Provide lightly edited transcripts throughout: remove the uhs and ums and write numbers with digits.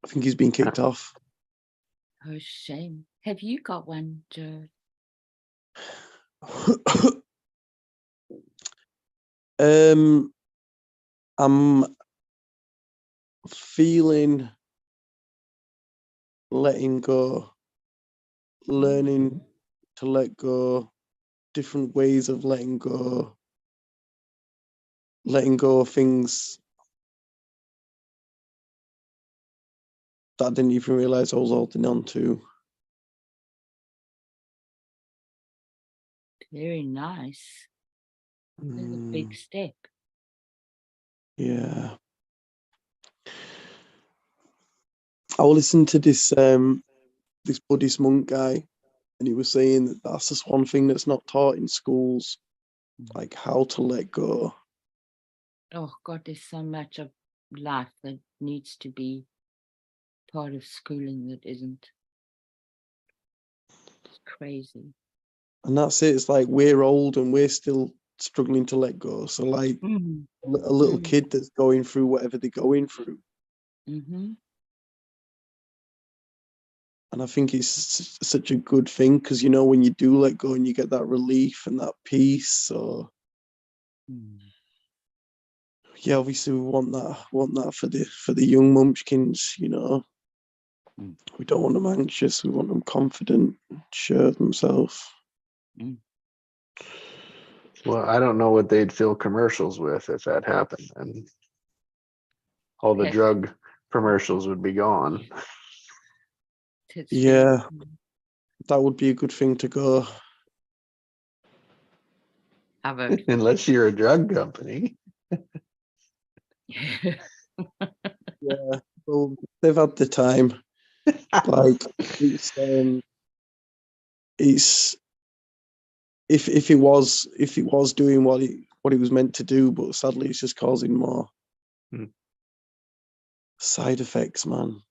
I think he's been kicked off. Oh, shame. Have you got one, Joe? I'm feeling letting go, learning to let go, different ways of letting go of things that I didn't even realize I was holding on to. Very nice. That's a big step. Yeah. I listened to this this Buddhist monk guy, and he was saying that that's just one thing that's not taught in schools, like how to let go. Oh God, there's so much of life that needs to be part of schooling that isn't. It's crazy. And that's it. It's like we're old and we're still struggling to let go. So like a little kid that's going through whatever they're going through. And I think it's such a good thing because, you know, when you do let go and you get that relief and that peace. So yeah, obviously we want that for the young munchkins, you know. We don't want them anxious. We want them confident, sure of themselves. Well, I don't know what they'd fill commercials with if that happened, and all the drug commercials would be gone. Yeah, that would be a good thing to go. Unless you're a drug company. Yeah, well, they've had the time. Like it's if it was doing what it was meant to do, but sadly it's just causing more side effects, man.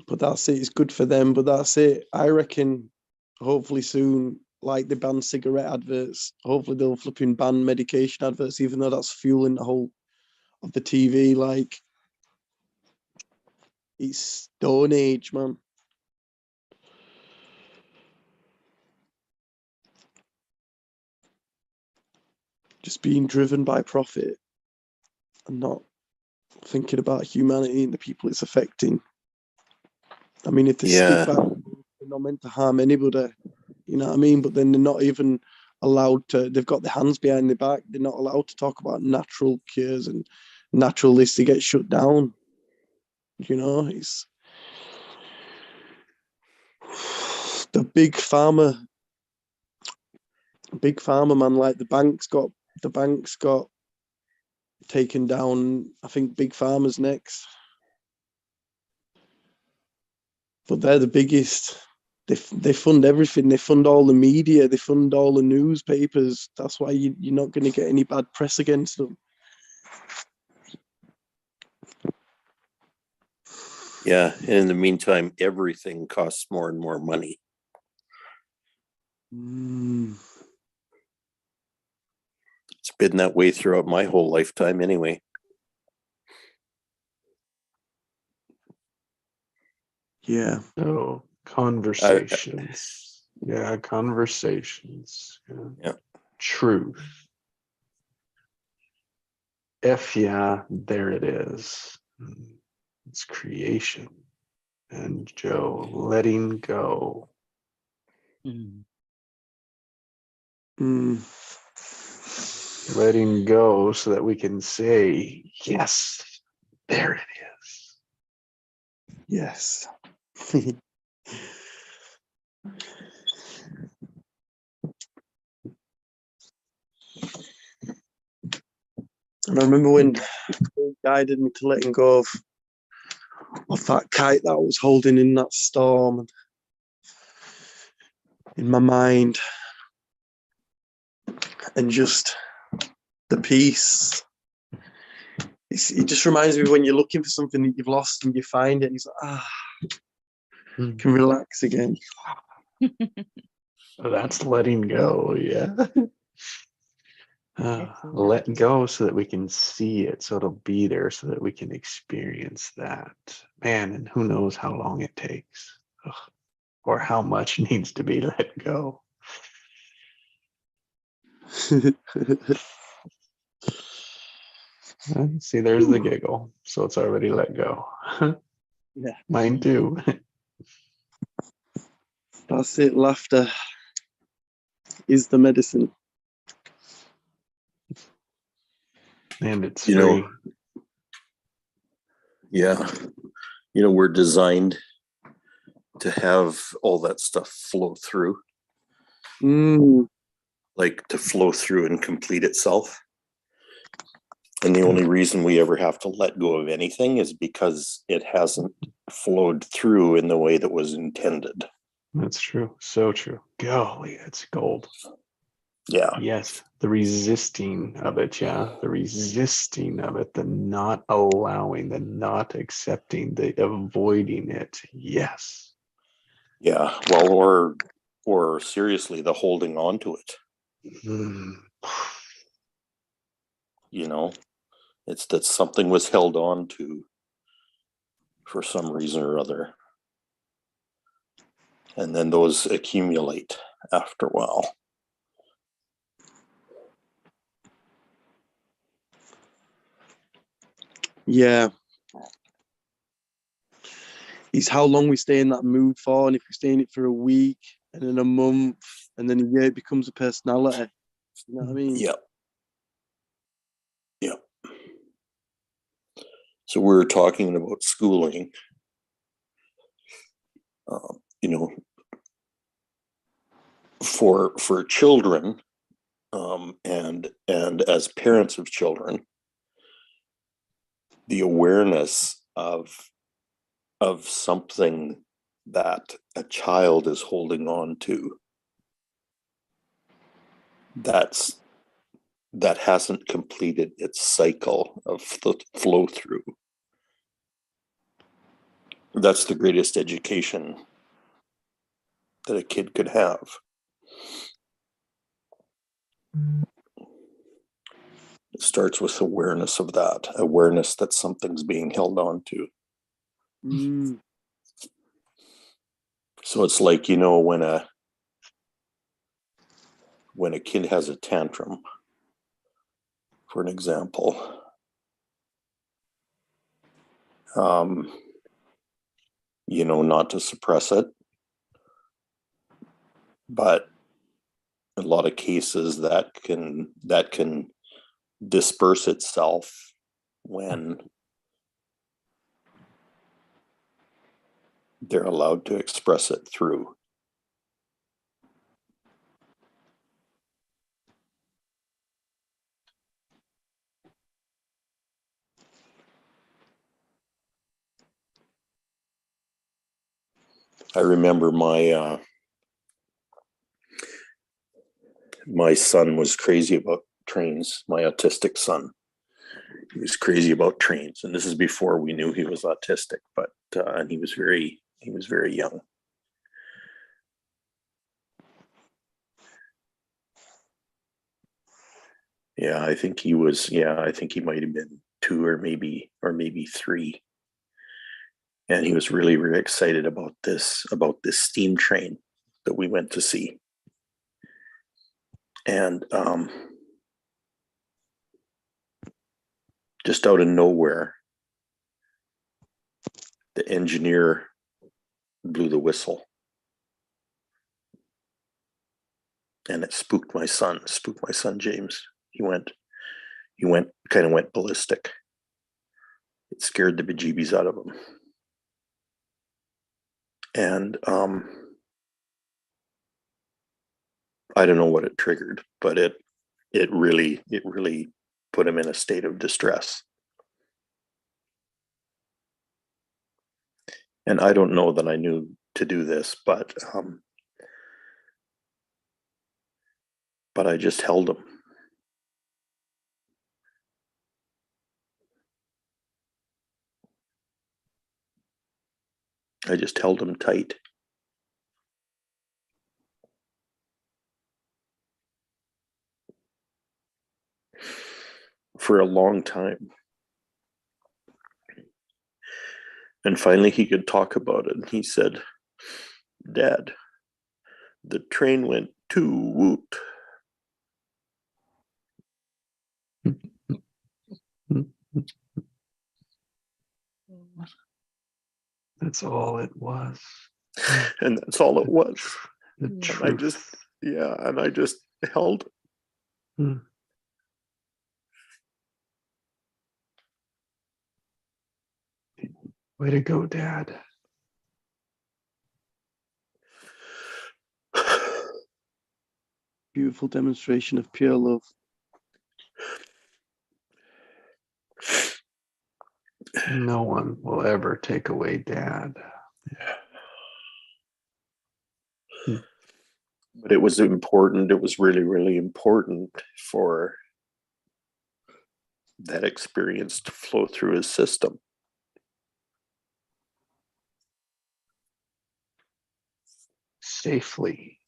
But that's it. It's good for them, but that's it. I reckon hopefully soon, like they ban cigarette adverts, hopefully they'll flipping ban medication adverts, even though that's fueling the whole of the TV. Like it's Stone Age, man. Just being driven by profit and not thinking about humanity and the people it's affecting. I mean, if they stick back, they're not meant to harm anybody, you know what I mean? But then they're not even allowed to, they've got their hands behind their back. They're not allowed to talk about natural cures and natural this. They get shut down. You know, it's the big pharma man, like the banks got taken down. I think big pharma's next. But they're the biggest. They fund everything. They fund all the media. They fund all the newspapers. That's why you're not going to get any bad press against them. Yeah, and in the meantime, everything costs more and more money. It's been that way throughout my whole lifetime anyway. Yeah. Oh, conversations. Conversations. Yeah. Truth. Yeah, there it is. It's creation. And Joe, letting go. Letting go so that we can say, yes, there it is. Yes. And I remember when the guided me to letting go of that kite that I was holding in that storm in my mind, and just the peace. It just reminds me of when you're looking for something that you've lost and you find it, and it's like, can relax again. That's letting go, yeah. That's all Let right. go so that we can see it, so it'll be there, so that we can experience that. Man, and who knows how long it takes. Ugh. Or how much needs to be let go. See, there's the giggle. So it's already let go. Yeah, Mine too. that's it. Laughter is the medicine. And it's You know, free. yeah, we're designed to have all that stuff flow through, Mm, like to flow through and complete itself. And the only reason we ever have to let go of anything is because it hasn't flowed through in the way that was intended. That's true. So true. Golly, it's gold. Yeah. Yes. The resisting of it. Yeah. The resisting of it. The not allowing, the not accepting, the avoiding it. Yes. Yeah. Well, or seriously, the holding on to it. Mm. It's that something was held on to for some reason or other. And then those accumulate after a while. yeah. It's how long we stay in that mood for, and if we stay in it for a week and then a month and then a year, it becomes a personality. You know what I mean? Yep. Yep. So we were talking about schooling. You know, for children, and as parents of children, the awareness of something that a child is holding on to that hasn't completed its cycle of flow through. That's the greatest education that a kid could have. It starts with awareness of that, awareness that something's being held on to. Mm, So it's like, when a kid has a tantrum, for an example, not to suppress it, but a lot of cases that can disperse itself when they're allowed to express it through. I remember my son was crazy about trains. My autistic son, he was crazy about trains, and this is before we knew he was autistic. But and he was very young. Yeah, I think he was. Yeah, I think he might have been 2 or maybe 3. And he was really, really excited about this steam train that we went to see. And just out of nowhere, the engineer blew the whistle, and it spooked my son James. He went ballistic. It scared the bejeebies out of him. And I don't know what it triggered, but it really put him in a state of distress. And I don't know that I knew to do this, but I just held him. I just held him tight. for a long time. And finally he could talk about it. And he said, Dad, the train went toot. That's all it was. And that's all it was. The And truth. And I just held it. Hmm. Way to go, Dad. Beautiful demonstration of pure love. No one will ever take away Dad. But it was important. It was really, really important for that experience to flow through his system. Safely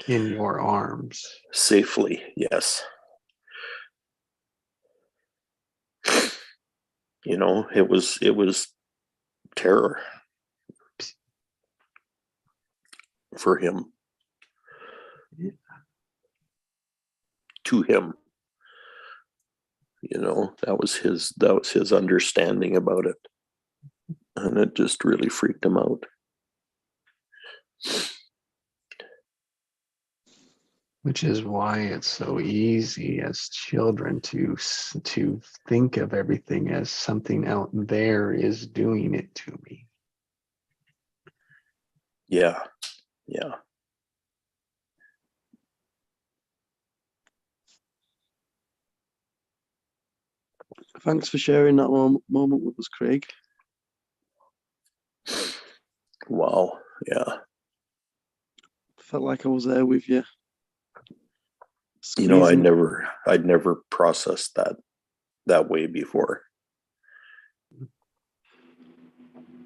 in your arms. Safely, yes. You know, it was terror for him. Yeah. To him. You know, that was his understanding about it. And it just really freaked him out. Which is why it's so easy as children to think of everything as something out there is doing it to me. Yeah. Yeah. Thanks for sharing that moment with us, Craig. Wow. Yeah. Felt like I was there with you. You know, Squeezing. I'd never processed that way before.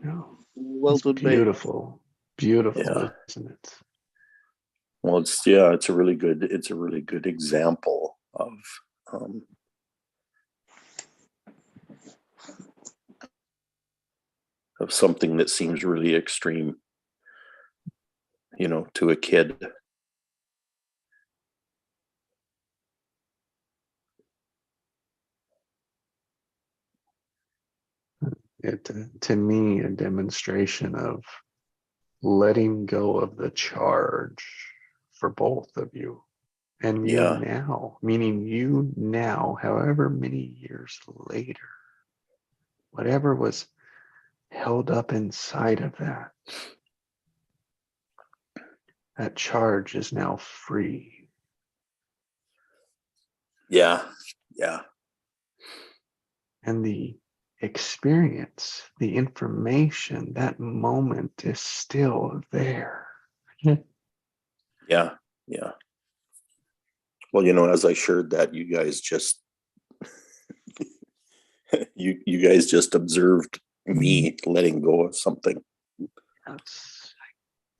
No. Well It's done, mate. beautiful. Beautiful, Yeah. isn't it? Well, it's a really good example of something that seems really extreme, you know, to a kid. It, to me, a demonstration of letting go of the charge for both of you. And you Yeah. now, meaning you now, however many years later, whatever was held up inside of that charge is now free. Yeah. Yeah. And the experience, the information, that moment is still there. Yeah. Yeah. Well, you know, as I shared that, you guys just you guys just observed me letting go of something. That's,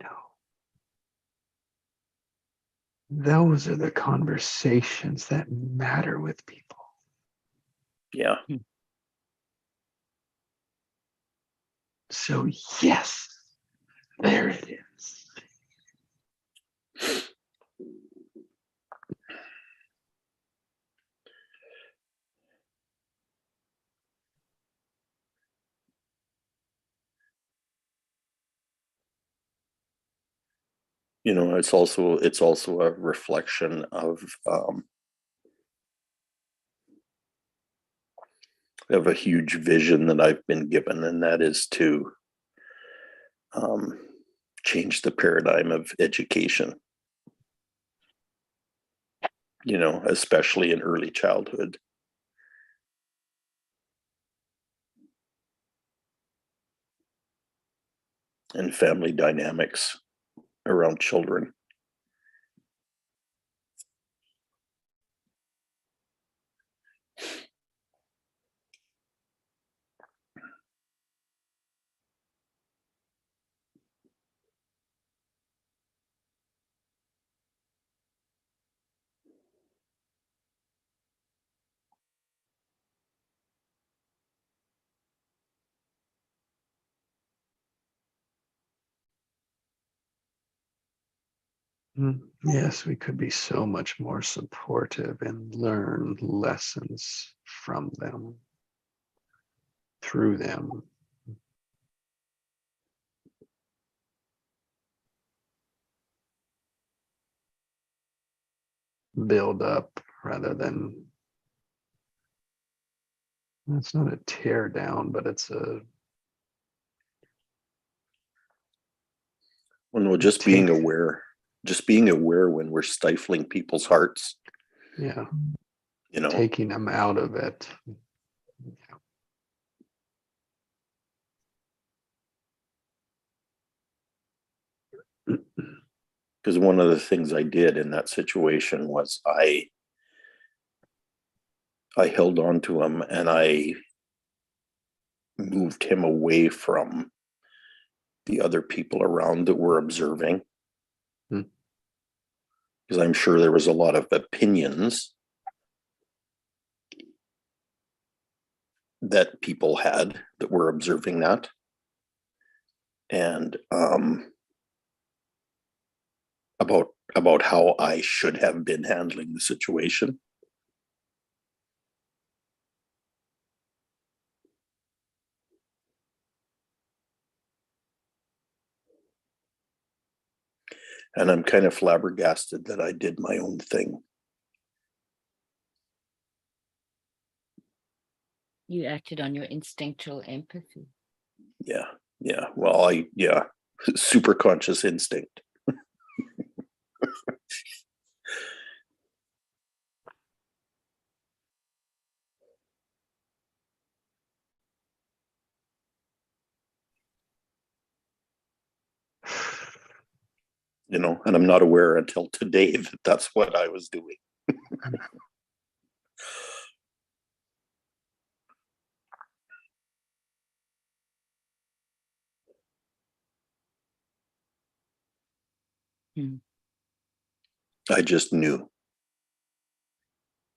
no. Those are the conversations that matter with people. Yeah. So yes, there it is. You know, it's also a reflection of a huge vision that I've been given, and that is to change the paradigm of education. You know, especially in early childhood. And family dynamics around children. Yes, we could be so much more supportive and learn lessons from them, through them. Build up rather than, it's not a tear down, but it's a, When we're just being Take- aware, when we're stifling people's hearts, yeah, you know. taking them out of it. Because one of the things I did in that situation was I held on to him and I moved him away from the other people around that were observing. Hmm. Because I'm sure there was a lot of opinions that people had that were observing that. And about how I should have been handling the situation. And I'm kind of flabbergasted that I did my own thing. You acted on your instinctual empathy. Yeah. Well, super conscious instinct. You know, and I'm not aware until today that that's what I was doing. I just knew.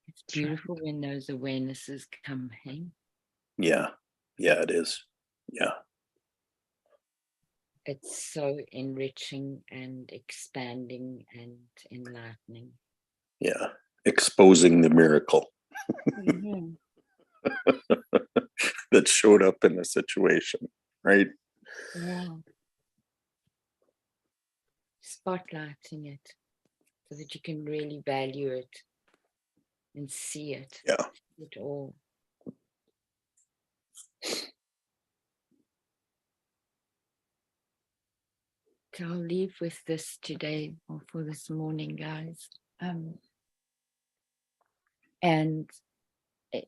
It's beautiful when those awarenesses come, hey? Yeah, it is. Yeah. It's so enriching and expanding and enlightening. Yeah. Exposing the miracle that showed up in the situation, right? Yeah. Spotlighting it so that you can really value it and see it. Yeah. It all. So I'll leave with this today or for this morning, guys. And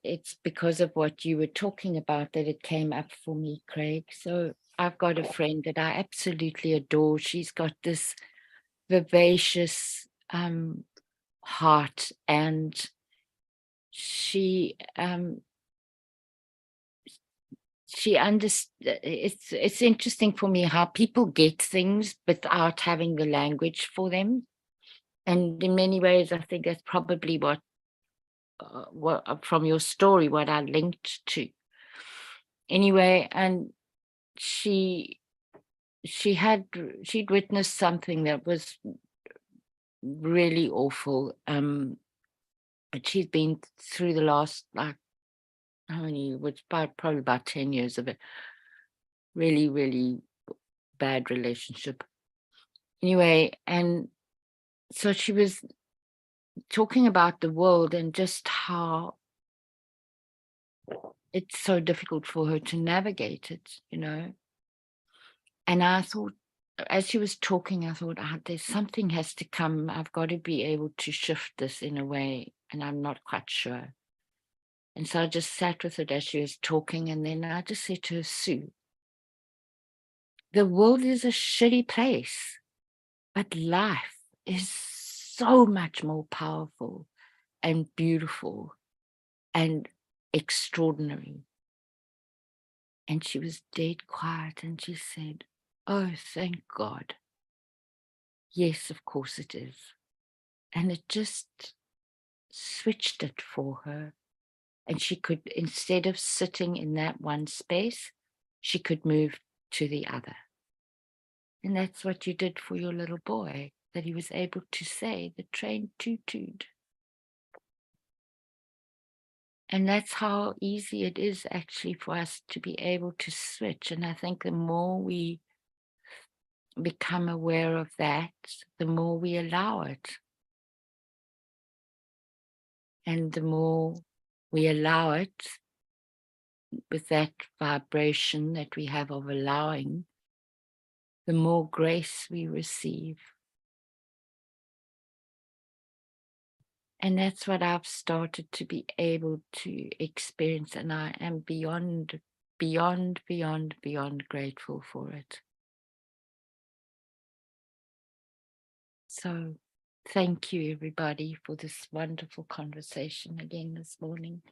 it's because of what you were talking about that it came up for me, Craig. So I've got a friend that I absolutely adore. She's got this vivacious heart, and she it's interesting for me how people get things without having the language for them. And in many ways, I think that's probably what from your story, what I linked to. Anyway, and she'd witnessed something that was really awful. And she's been through the last, like, how many, probably about 10 years of it. Really, really bad relationship. Anyway, and so she was talking about the world and just how it's so difficult for her to navigate it, you know. And I thought, as she was talking, I thought, there's something has to come. I've got to be able to shift this in a way, and I'm not quite sure. And so I just sat with it as she was talking, and then I just said to her, Sue, the world is a shitty place, but life is so much more powerful and beautiful and extraordinary. And she was dead quiet, and she said, oh, thank God. Yes, of course it is. And it just switched it for her. And she could, instead of sitting in that one space, she could move to the other. And that's what you did for your little boy. that he was able to say the train toot-toot. And that's how easy it is actually for us to be able to switch. And I think the more we become aware of that, the more we allow it. And the more we allow it, with that vibration that we have of allowing, the more grace we receive. And that's what I've started to be able to experience. And I am beyond grateful for it. So thank you, everybody, for this wonderful conversation again this morning.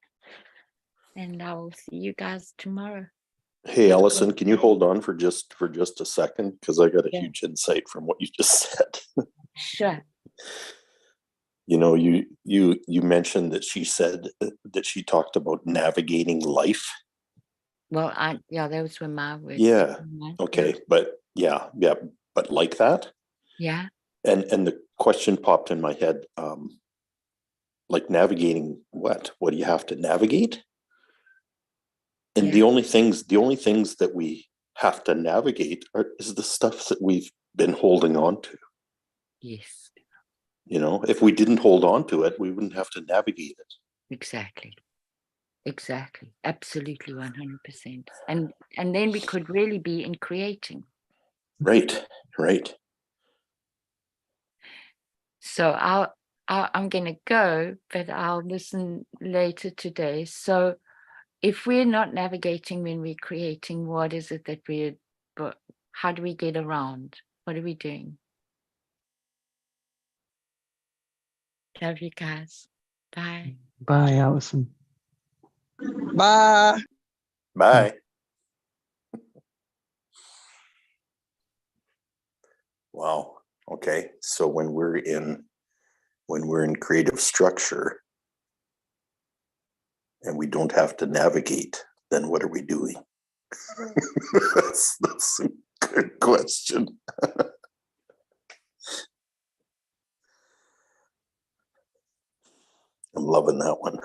And I will see you guys tomorrow. Hey, Allison, can you hold on for just a second? Because I got a Yeah. huge insight from what you just said. Sure. You know, you mentioned that she said that she talked about navigating life. Well, those were my words. Yeah. Right? Okay. But yeah. But like that. Yeah. And the question popped in my head, like navigating what? What do you have to navigate? And Yeah. the only things that we have to navigate is the stuff that we've been holding on to. Yes. You know, if we didn't hold on to it, we wouldn't have to navigate it. Exactly. Absolutely 100%. And then we could really be in creating. Right. So I'm going to go, but I'll listen later today. So if we're not navigating when we're creating, what is it that how do we get around? What are we doing? Love you guys. Bye. Bye, Allison. Bye. Bye. Wow. Okay. So when we're in creative structure and we don't have to navigate, then what are we doing? That's a good question. I'm loving that one.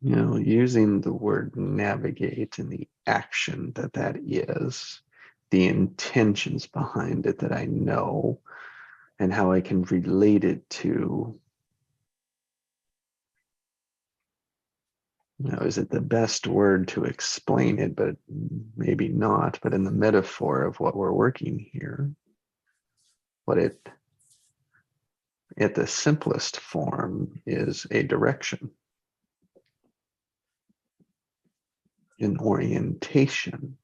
You know, using the word navigate and the action that is, the intentions behind it that I know, and how I can relate it to, you know, is it the best word to explain it? But maybe not. But in the metaphor of what we're working here, what it, at the simplest form, is a direction, an orientation.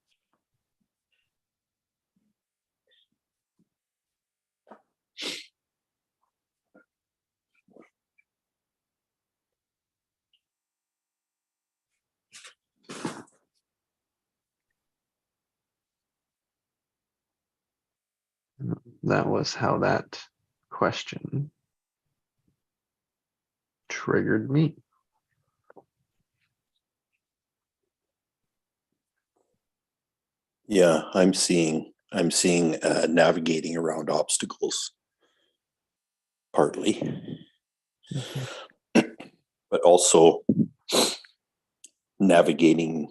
That was how that question triggered me. Yeah, I'm seeing navigating around obstacles partly, but also navigating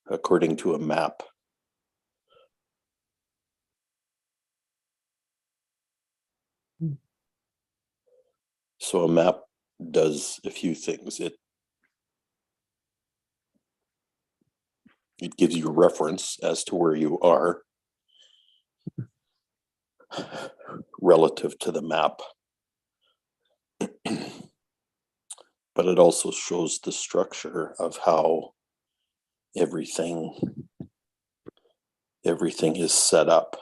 according to a map. So a map does a few things. It gives you a reference as to where you are relative to the map. But it also shows the structure of how everything is set up.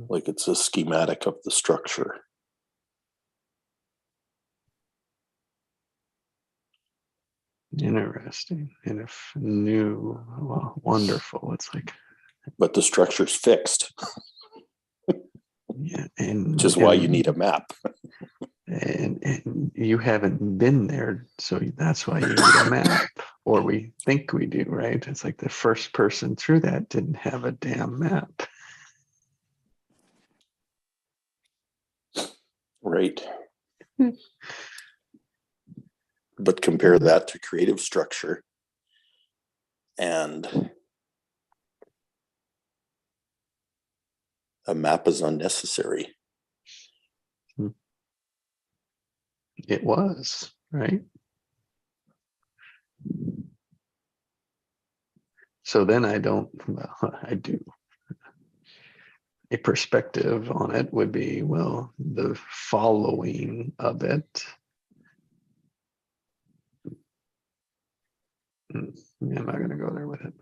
Like it's a schematic of the structure. Interesting. And if new, well, wonderful. It's like, but the structure's fixed, yeah, and which is why you need a map. and you haven't been there, so that's why you need a map, or we think we do, right? It's like the first person through that didn't have a damn map. Right. But compare that to creative structure, and a map is unnecessary. It was, right? So then I don't, well, I do. A perspective on it would be, well, the following of it. I'm not going to go there with it.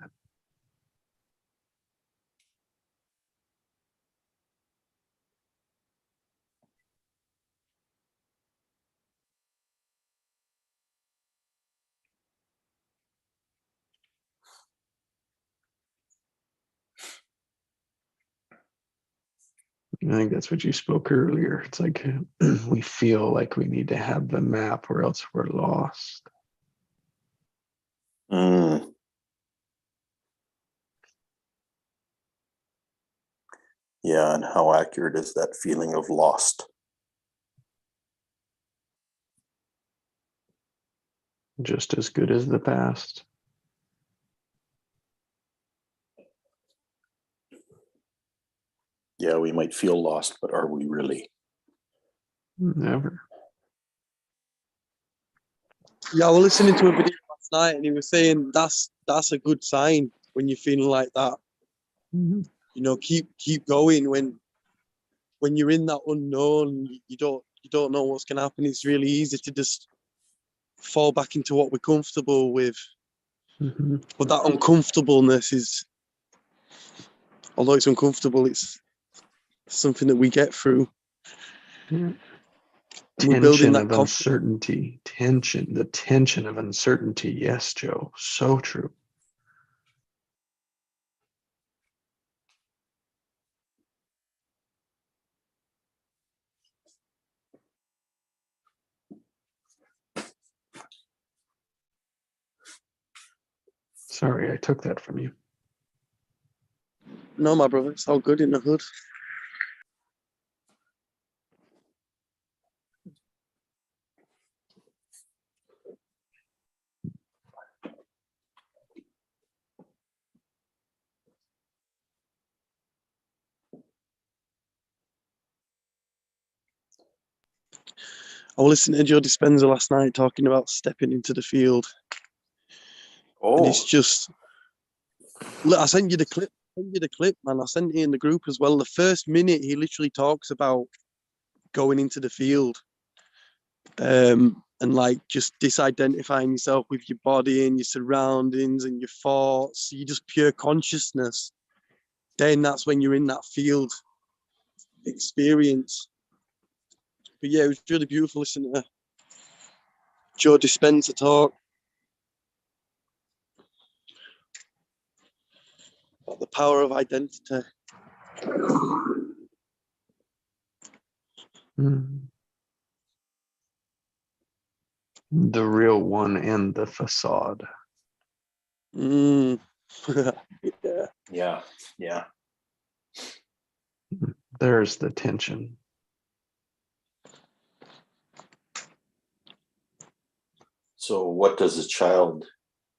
I think that's what you spoke earlier. It's like we feel like we need to have the map or else we're lost. Mm. Yeah, and how accurate is that feeling of lost? Just as good as the past. Yeah, we might feel lost, but are we really? Never. Yeah, I was listening to a video last night, and he was saying that's a good sign when you're feeling like that. Mm-hmm. You know, keep going when you're in that unknown. You don't know what's gonna happen. It's really easy to just fall back into what we're comfortable with. Mm-hmm. But that uncomfortableness is, although it's uncomfortable, it's something that we get through. Yeah. We're building Tension that of confidence. uncertainty. Tension. The tension of uncertainty. Yes, Joe. So true. Sorry, I took that from you. No, my brother, it's all good in the hood. I was listening to Joe Dispenza last night talking about stepping into the field. And it's just, look, I sent you the clip. Man. I sent it in the group as well. The first minute, he literally talks about going into the field, and like just disidentifying yourself with your body and your surroundings and your thoughts. You just pure consciousness. Then that's when you're in that field experience. But yeah, it was really beautiful listening to Joe Dispenza talk about the power of identity. Mm. The real one and the facade. Yeah. Yeah. There's the tension. So what does a child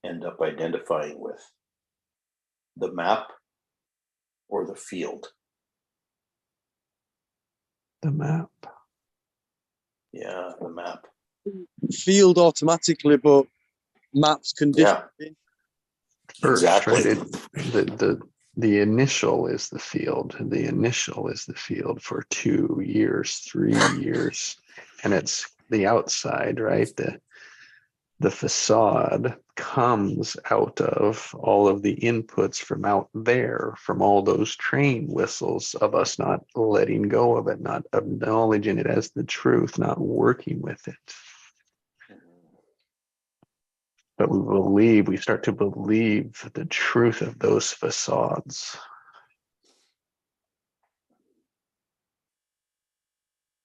end up identifying with? The map or the field? The map. Yeah, the map. Field automatically, but maps condition. Yeah, First, exactly. right? The initial is the field. The initial is the field for 2 years, 3 years, and it's the outside, right? The facade comes out of all of the inputs from out there, from all those train whistles of us not letting go of it, not acknowledging it as the truth, not working with it. But we start to believe the truth of those facades.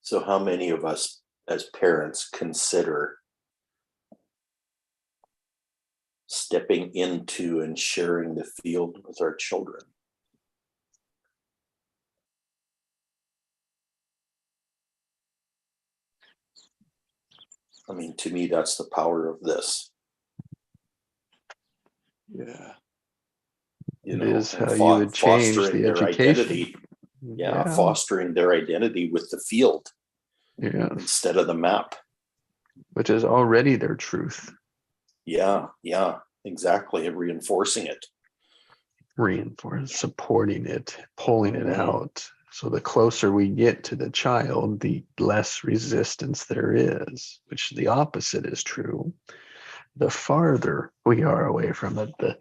So how many of us as parents consider stepping into and sharing the field with our children? I mean, to me, that's the power of this. Yeah. It is and how you would change fostering the their education. identity. Yeah, fostering their identity with the field Yes. instead of the map. Which is already their truth. Yeah, exactly. And reinforcing it. Supporting it, pulling it out. So the closer we get to the child, the less resistance there is, which the opposite is true. The farther we are away from it, the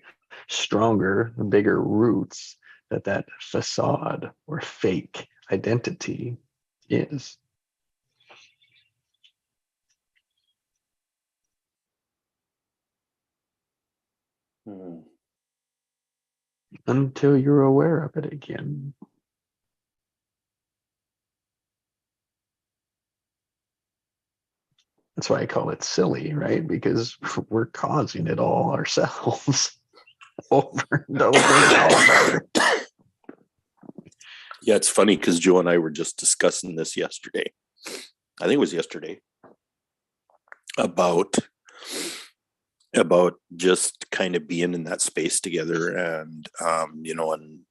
stronger, the bigger roots that facade or fake identity is. Until you're aware of it again. That's why I call it silly, right? Because we're causing it all ourselves over and over and over. Yeah, it's funny because Joe and I were just discussing this yesterday. I think it was yesterday about just kind of being in that space together and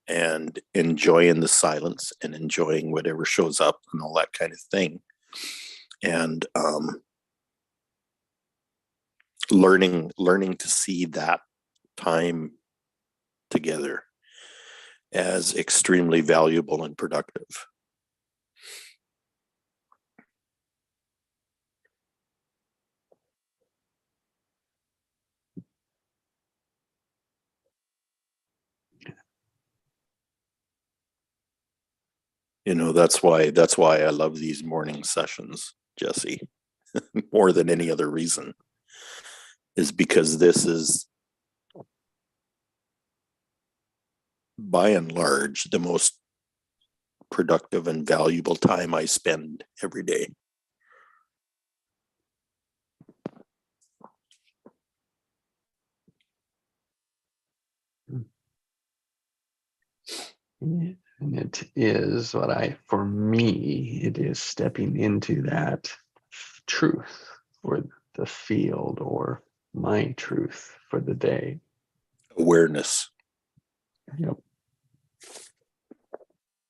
and enjoying the silence and enjoying whatever shows up and all that kind of thing. And learning to see that time together as extremely valuable and productive. That's why I love these morning sessions, Jesse, more than any other reason, is because this is by and large the most productive and valuable time I spend every day. And it is for me, it is stepping into that truth or the field or my truth for the day. Awareness. Yep.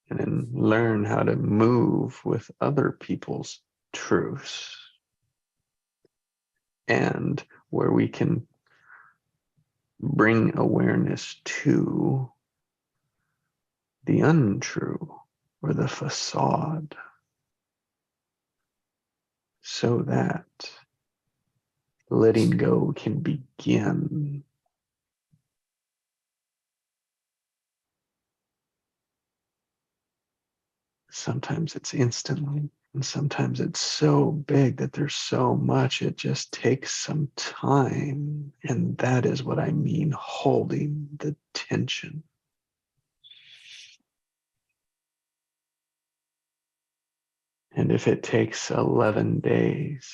And then learn how to move with other people's truths. And where we can bring awareness to the untrue or the facade, so that letting go can begin. Sometimes it's instantly, and sometimes it's so big that there's so much, it just takes some time. And that is what I mean, holding the tension. And if it takes 11 days,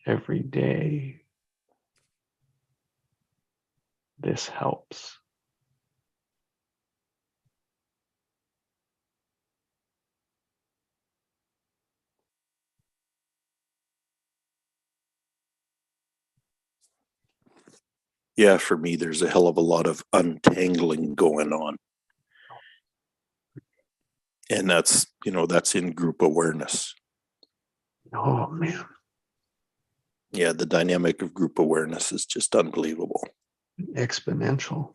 every day, this helps. Yeah, for me, there's a hell of a lot of untangling going on. And that's in group awareness. Oh, man. Yeah, the dynamic of group awareness is just unbelievable. Exponential.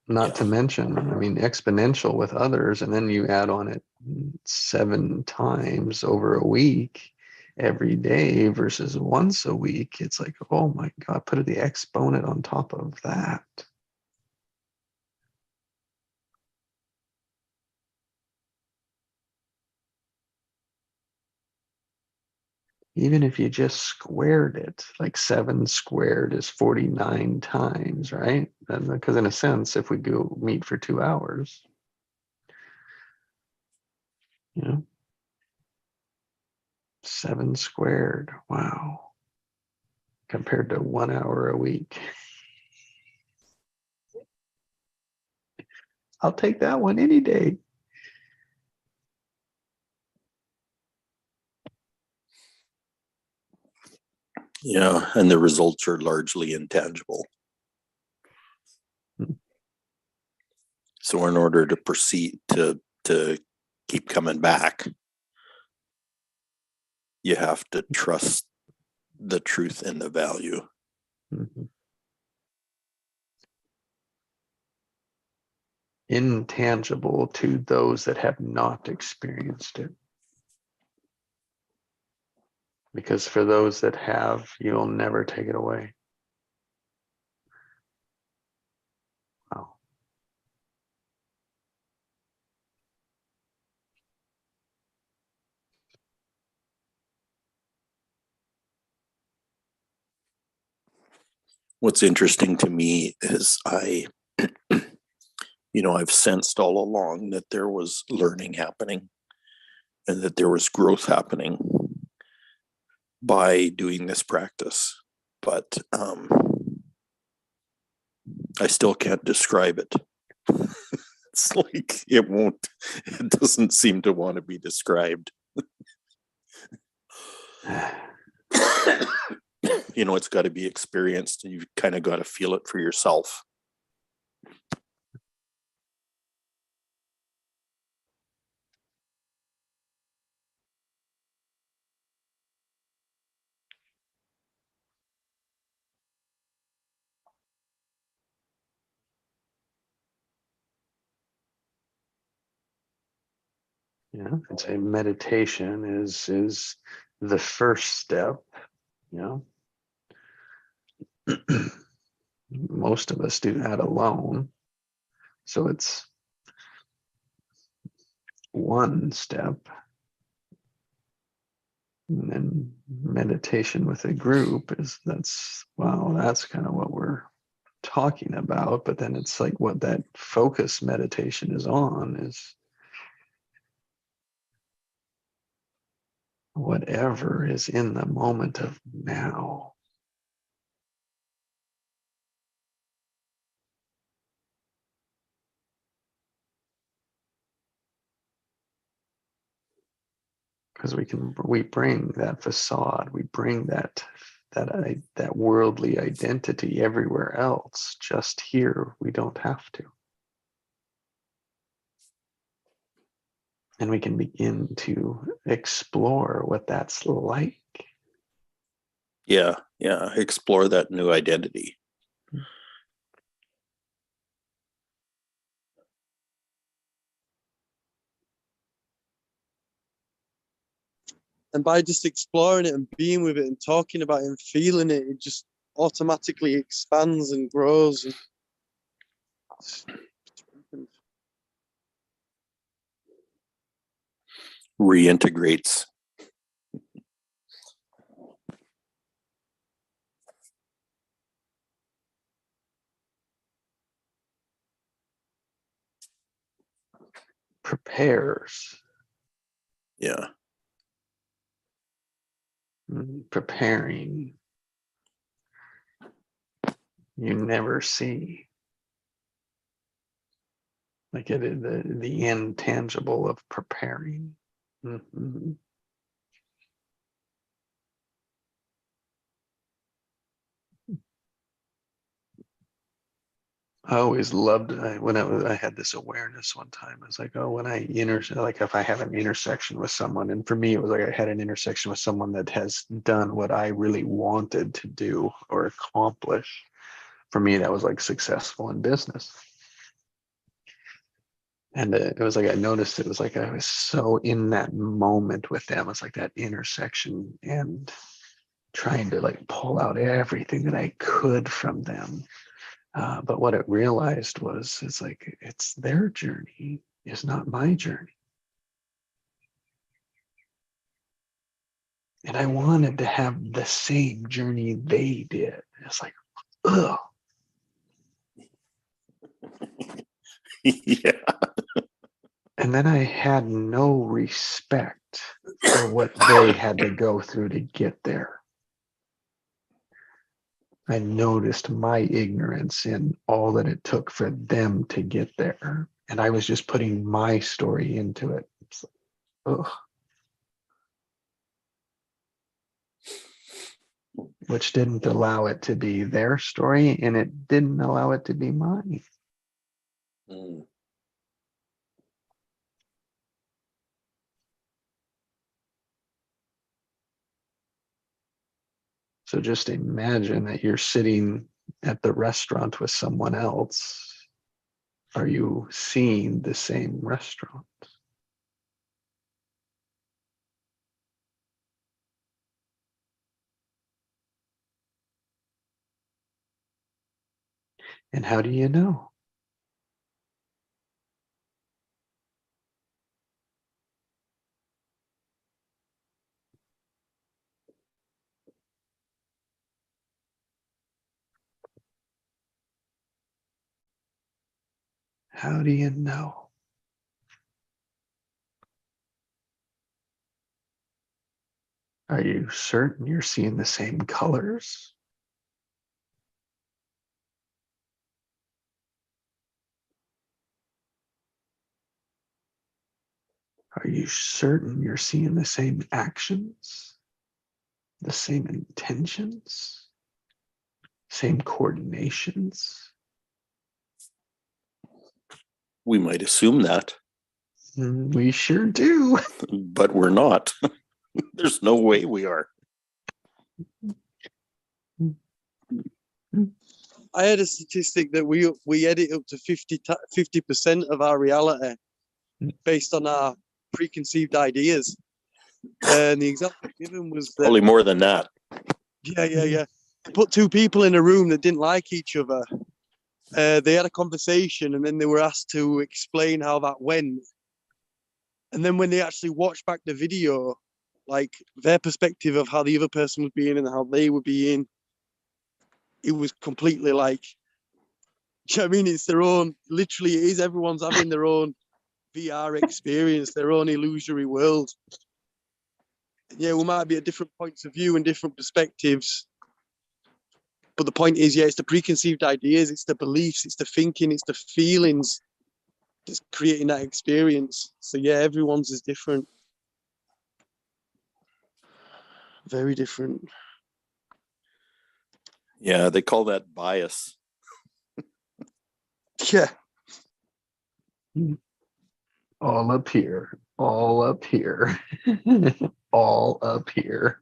Not to mention, exponential with others, and then you add on it 7 times over a week, every day versus once a week. It's like, oh my God, put the exponent on top of that. Even if you just squared it, like 7 squared is 49 times, right? Because in a sense, if we go meet for 2 hours, you know, 7 squared, wow, compared to 1 hour a week. I'll take that one any day. Yeah, and the results are largely intangible. Hmm. So in order to proceed to keep coming back, you have to trust the truth and the value. Mm-hmm. Intangible to those that have not experienced it. Because for those that have, you'll never take it away. Wow. What's interesting to me is I've sensed all along that there was learning happening and that there was growth happening by doing this practice. But I still can't describe it. It's like it doesn't seem to want to be described. It's got to be experienced and you've kind of got to feel it for yourself. Yeah, I'd say meditation is the first step, you know. Most of us do that alone. So it's one step. And then meditation with a group that's kind of what we're talking about. But then it's like what that focus meditation is on is whatever is in the moment of now. Because we bring that facade, we bring that worldly identity everywhere else. Just here, we don't have to. And we can begin to explore what that's like. Yeah. Explore that new identity. And by just exploring it and being with it and talking about it and feeling it, it just automatically expands and grows. Reintegrates. Prepares. Yeah. Preparing. You never see. Like it is the intangible of preparing. Mm-hmm. I always loved when I had this awareness one time. I was like, oh, when like if I have an intersection with someone, and for me, it was like I had an intersection with someone that has done what I really wanted to do or accomplish. For me, that was like successful in business. And it was like I noticed it was like I was so in that moment with them. It's like that intersection and trying to like pull out everything that I could from them. But what it realized was, it's like, it's their journey, it's not my journey. And I wanted to have the same journey they did. It's like, ugh. Yeah. And then I had no respect for what they had to go through to get there. I noticed my ignorance in all that it took for them to get there. And I was just putting my story into it. It's like, ugh. Which didn't allow it to be their story, and it didn't allow it to be mine. Mm. So just imagine that you're sitting at the restaurant with someone else. Are you seeing the same restaurant? And how do you know? How do you know? Are you certain you're seeing the same colors? Are you certain you're seeing the same actions? The same intentions? Same coordinations? We might assume that, We sure do. but we're not. There's no way we are. I had a statistic that we edit up to 50% of our reality based on our preconceived ideas. And the example given was that Probably more than that. yeah. Put two people in a room that didn't like each other. They had a conversation, and then they were asked to explain how that went. And then when they actually watched back the video, like their perspective of how the other person was being and how they were being, it was completely like, do you know what I mean? It's their own, literally, it is everyone's having their own VR experience, their own illusory world. Yeah, we might be at different points of view and different perspectives. But the point is, yeah, it's the preconceived ideas, it's the beliefs, it's the thinking, it's the feelings that's creating that experience. So yeah, everyone's is different. Very different. Yeah, they call that bias. Yeah. All up here, all up here, all up here.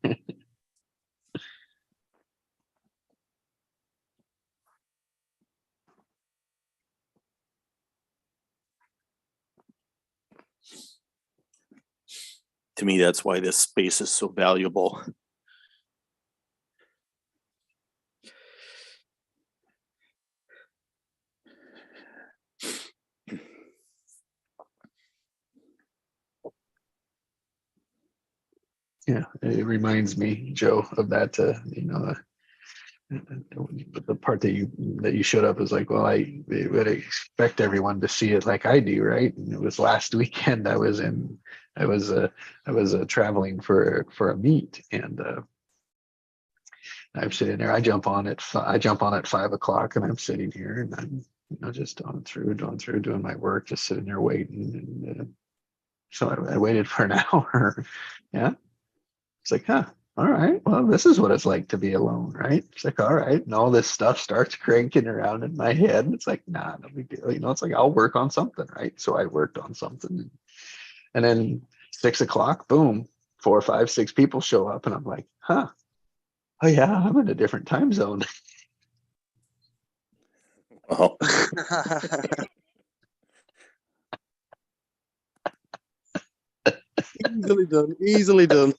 To me, that's why this space is so valuable. Yeah, it reminds me, Joe, of that. The part that you showed up is like, well, I would expect everyone to see it like I do, right? And it was last weekend. I was traveling for a meet, and I'm sitting there. I jump on at 5 o'clock, and I'm sitting here, and I'm just going through, doing my work, just sitting there waiting, and so I waited for an hour. Yeah, it's like, huh. All right. Well, this is what it's like to be alone, right? It's like, all right. And all this stuff starts cranking around in my head. It's like, nah, no big deal. It's like, I'll work on something, right? So I worked on something. And then 6 o'clock, boom, 4, 5, 6 people show up. And I'm like, huh. Oh, yeah, I'm in a different time zone. Oh. Easily done. Easily done.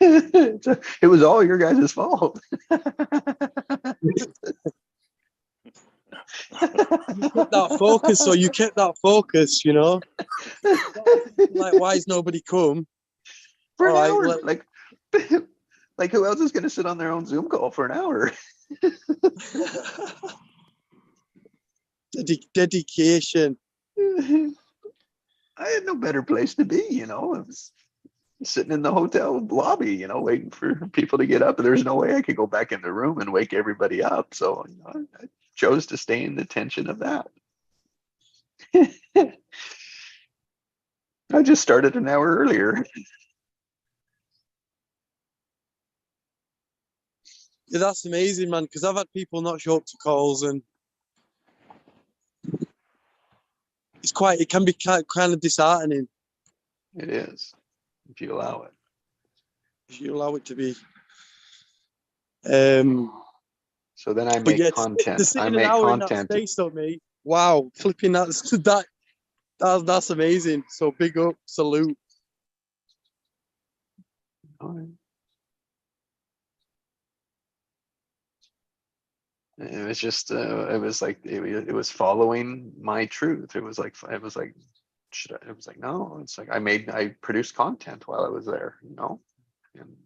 It was all your guys' fault. kept that focus, so you kept that focus, you know. Like, why is nobody come? For an All right, hour, let- like, like who else is going to sit on their own Zoom call for an hour? Dedication. I had no better place to be, you know. I was sitting in the hotel lobby, you know, waiting for people to get up. There's no way I could go back in the room and wake everybody up. So, you know, I chose to stay in the tension of that. I just started an hour earlier. Yeah, that's amazing, man. Because I've had people not show up to calls, and it can be kind of disheartening It is, if you allow it. if you allow it to be. So then I But make yeah, content. to I sit in an make hour in that content. space, though, mate. Wow, flipping that's amazing. So big up, salute. It was just, it was like, it was following my truth. It was like, it was like, no, it's like I produced content while I was there, you know, and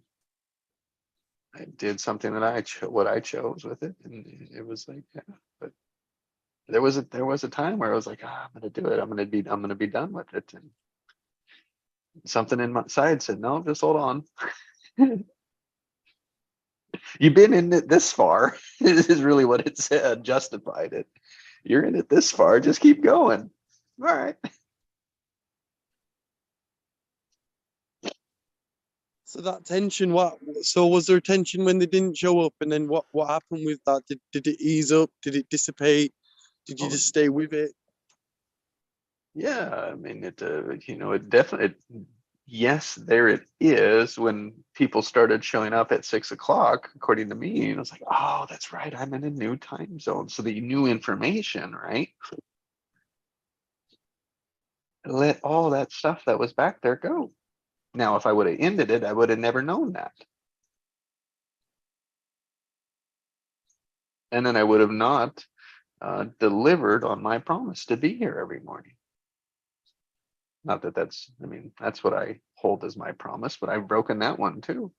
I did something that what I chose with it. And it was like, yeah, but there was a time where I was like, I'm going to do it. I'm going to be done with it. And something in my side said, no, just hold on. You've been in it this far. This is really what it said, justified it. You're in it this far, just keep going. All right. So that tension, so was there tension when they didn't show up, and then what happened with that? Did it ease up? Did it dissipate? Did you just stay with it? Yeah, I mean, you know, it definitely, yes, there it is. When people started showing up at 6 o'clock, according to me, and I was like, oh, that's right, I'm in a new time zone. So the new information, right? Let all that stuff that was back there go. Now, if I would have ended it, I would have never known that. And then I would have not delivered on my promise to be here every morning. Not that I mean, that's what I hold as my promise, but I've broken that one too.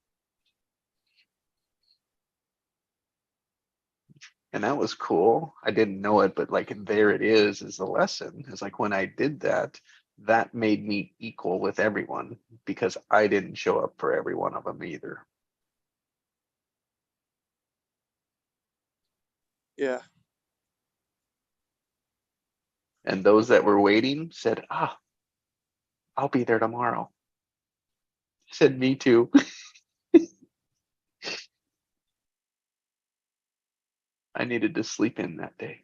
And that was cool. I didn't know it, but like there it is the lesson. It's like when I did that, that made me equal with everyone because I didn't show up for every one of them either. Yeah. And those that were waiting said, I'll be there tomorrow. I said, me too. I needed to sleep in that day.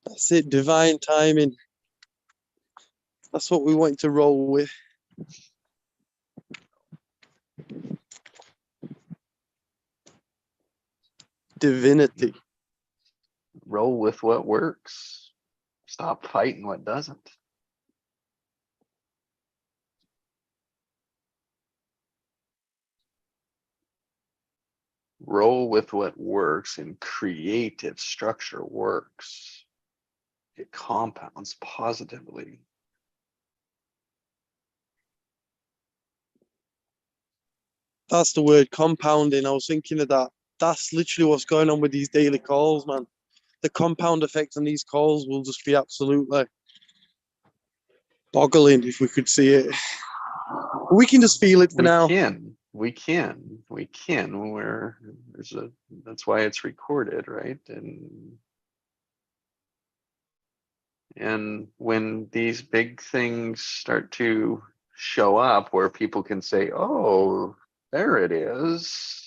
That's it, divine timing. That's what we want to roll with. Divinity. Roll with what works. Stop fighting what doesn't. Roll with what works, and creative structure works. It compounds positively. That's the word, compounding. I was thinking of that. That's literally what's going on with these daily calls, man. The compound effect on these calls will just be absolutely boggling if we could see it. We can just feel it for now. We can. That's why it's recorded, right? And when these big things start to show up where people can say, oh, there it is,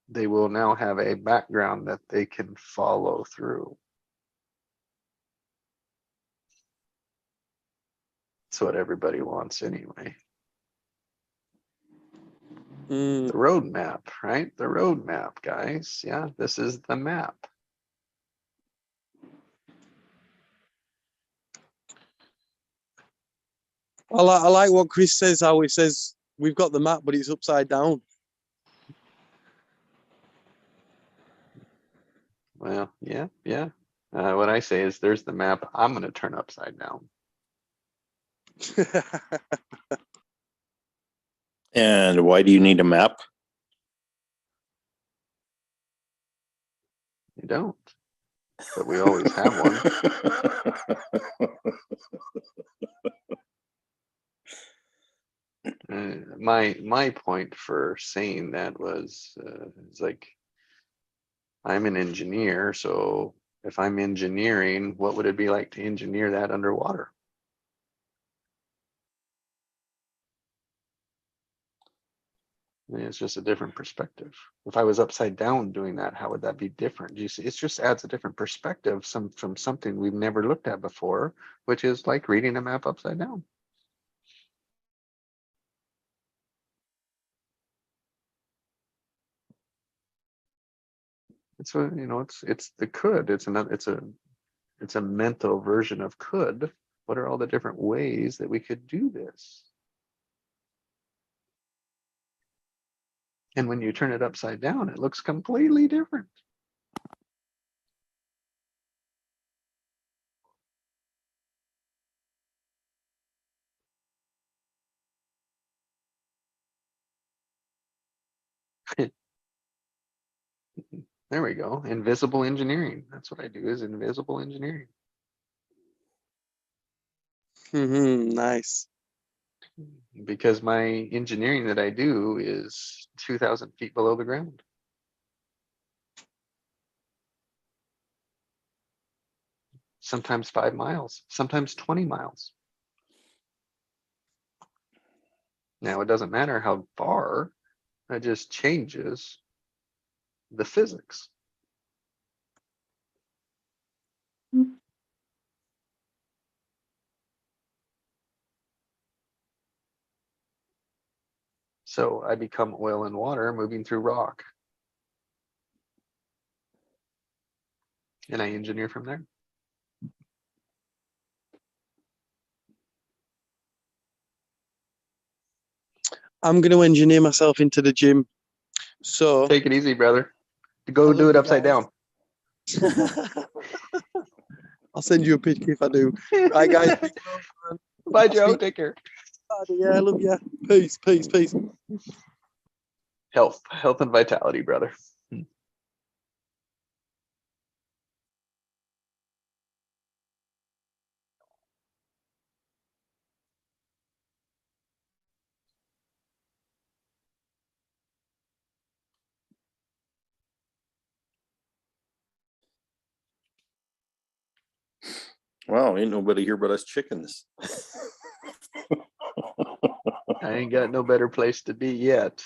they will now have a background that they can follow through. That's what everybody wants anyway. The roadmap, right? The roadmap, guys. Yeah, this is the map. I like what Chris says, how he says, we've got the map, but it's upside down. Well, yeah, yeah. What I say is there's the map I'm going to turn upside down. And why do you need a map? You don't, but we always have one. My point for saying that was it's like I'm an engineer, so if I'm engineering, what would it be like to engineer that underwater? I mean, it's just a different perspective. If I was upside down doing that, how would that be different? Do you see? It just adds a different perspective from something we've never looked at before, which is like reading a map upside down. It's a, you know, it's the could. It's a mental version of could. What are all the different ways that we could do this? And when you turn it upside down, it looks completely different. There we go. Invisible engineering. That's what I do, is invisible engineering. Nice. Because my engineering that I do is 2,000 feet below the ground. Sometimes 5 miles, sometimes 20 miles. Now, it doesn't matter how far, it just changes the physics. So I become oil and water moving through rock. And I engineer from there. I'm going to engineer myself into the gym. So Take it easy, brother. Go I do love it you upside guys. down. I'll send you a picture if I do. Right, guys. Bye, Joe. Take care. Yeah, I love you. Peace, peace, peace. Health and vitality, brother. Wow, ain't nobody here but us chickens. I ain't got no better place to be yet.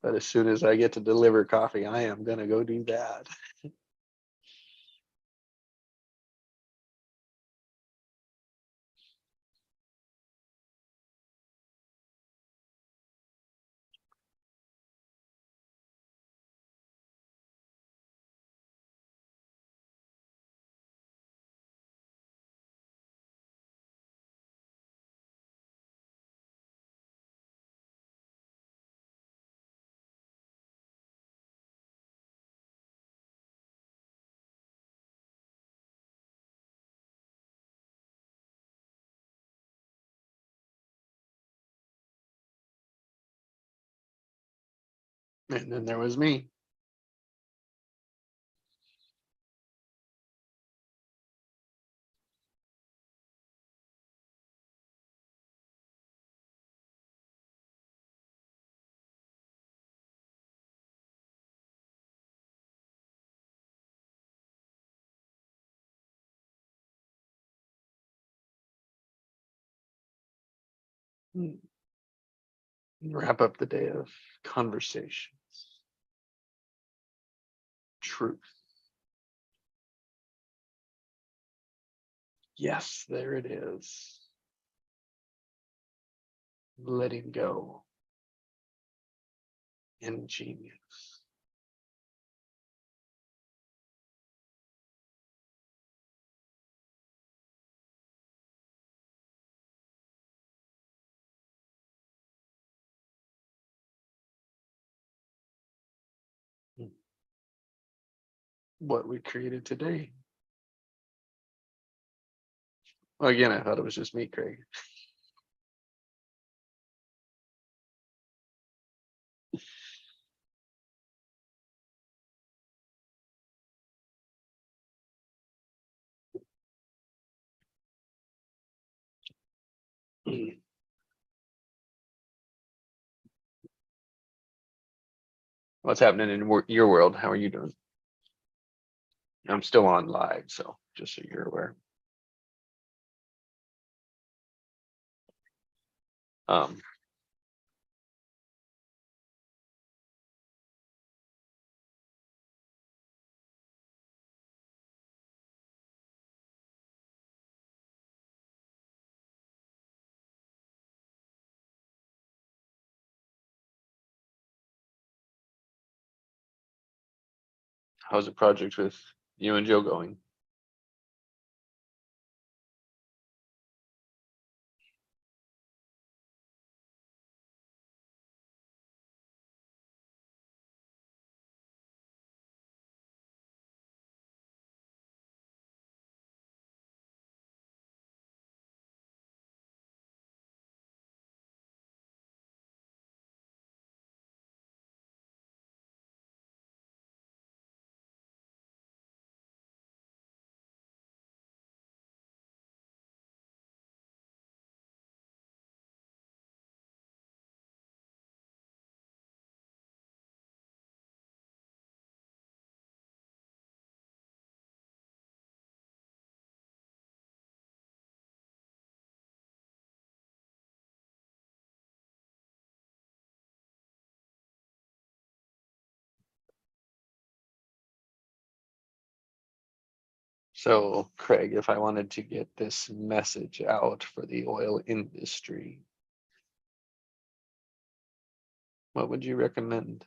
But as soon as I get to deliver coffee, I am gonna go do that. And then there was me. Wrap up the day of conversations. Truth. Yes, there it is. Letting go. Ingenious. what we created today. Well, again, I thought it was just me, Craig. What's happening in your world? How are you doing? I'm still on live, so just so you're aware. Um, how's the project with you and Joe going? So, Craig, if I wanted to get this message out for the oil industry, what would you recommend?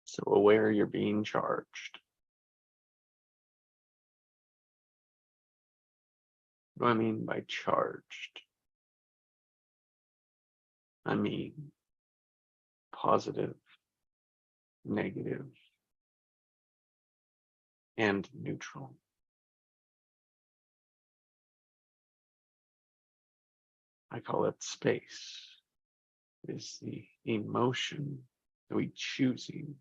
So aware you're being charged. What do I mean by charged? I mean positive, negative, and neutral. I call it space. Is the emotion that we choosing,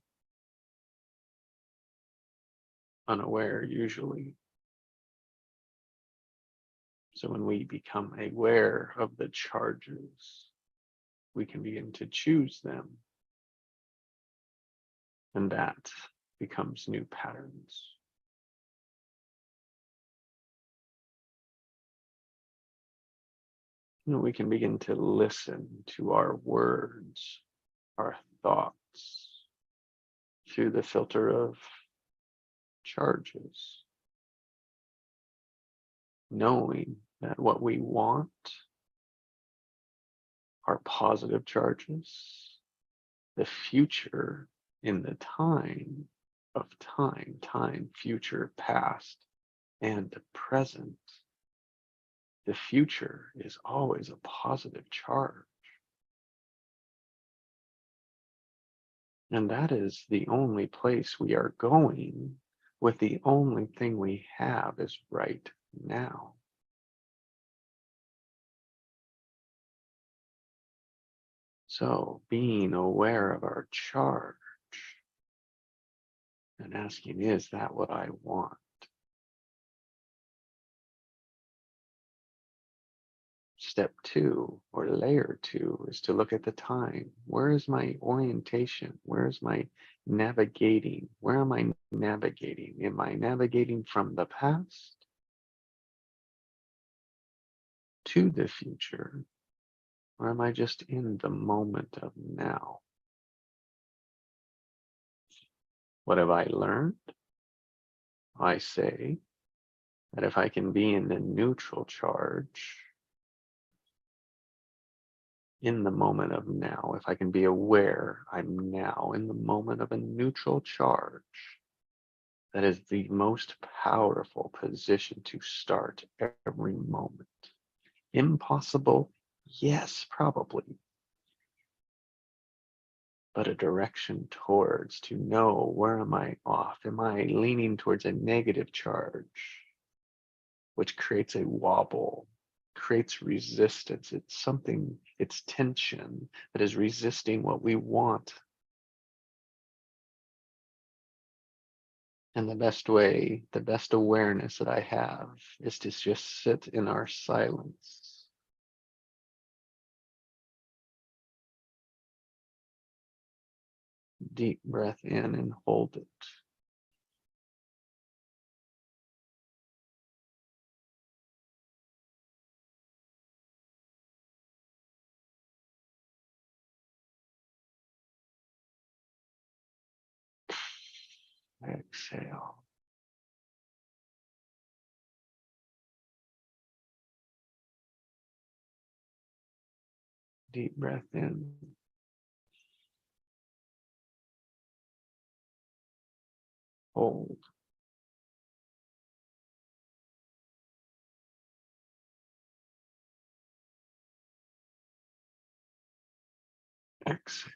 unaware usually. So when we become aware of the charges, we can begin to choose them. And that becomes new patterns. And we can begin to listen to our words, our thoughts, through the filter of charges. knowing that what we want are positive charges, the future in the time of time, future, past, and present. The future is always a positive charge. And that is the only place we are going with the only thing we have is right now. So being aware of our charge and asking, is that what I want? Step 2 or layer 2 is to look at the time. Where is my orientation? Where is my navigating? Where am I navigating? Am I navigating from the past to the future? Or am I just in the moment of now? What have I learned? I say that if I can be in the neutral charge in the moment of now, if I can be aware I'm now in the moment of a neutral charge, that is the most powerful position to start every moment. Impossible? Yes, probably. But a direction towards to know, where am I off? Am I leaning towards a negative charge, which creates a wobble, creates resistance? It's something, it's tension that is resisting what we want. And the best way, the best awareness that I have is to just sit in our silence. Deep breath in and hold it. Exhale. Deep breath in. Hold. Exhale.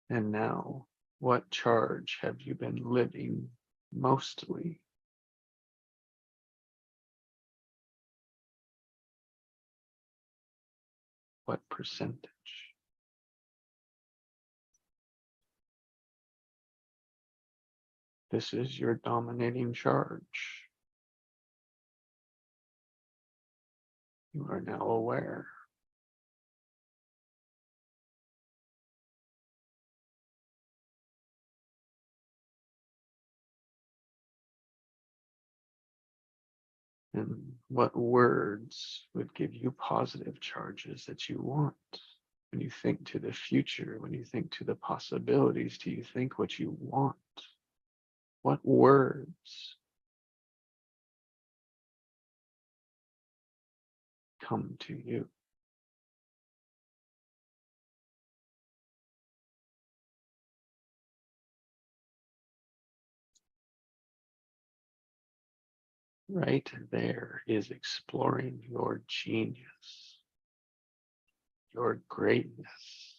And now, what charge have you been living mostly? What percentage? This is your dominating charge. You are now aware. And what words would give you positive charges that you want? When you think to the future, when you think to the possibilities, do you think what you want? What words come to you? Right there is exploring your genius, your greatness,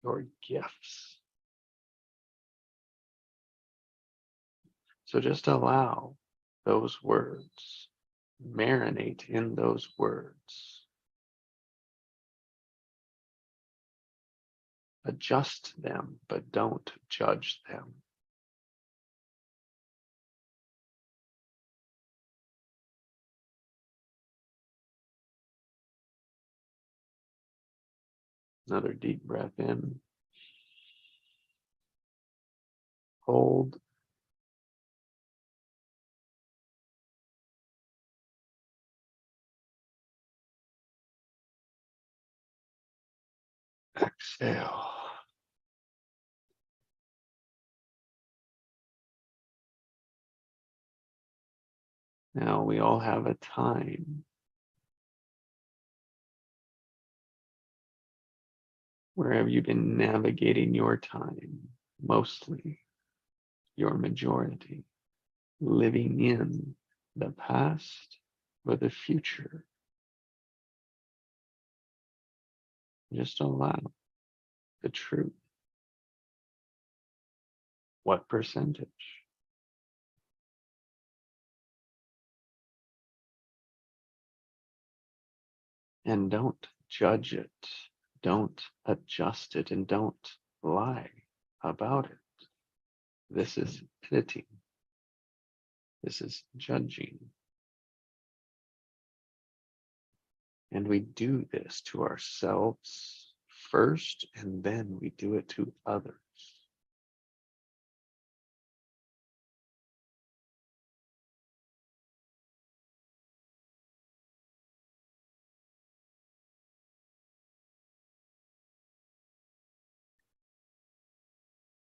your gifts. So just allow those words, marinate in those words, adjust them, but don't judge them. Another deep breath in. Hold. Exhale. Now we all have a time where have you been navigating your time? Mostly, your majority, living in the past or the future. Just allow the truth. What percentage? And don't judge it. Don't adjust it, and don't lie about it. This is editing. This is judging. And we do this to ourselves first, and then we do it to others.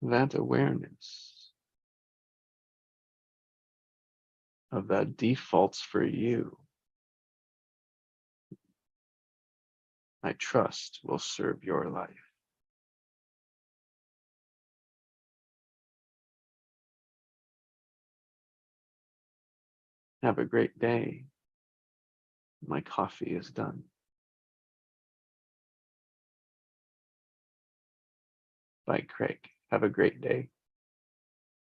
That awareness of that defaults for you, I trust will serve your life. Have a great day. My coffee is done. Bye, Craig. Have a great day.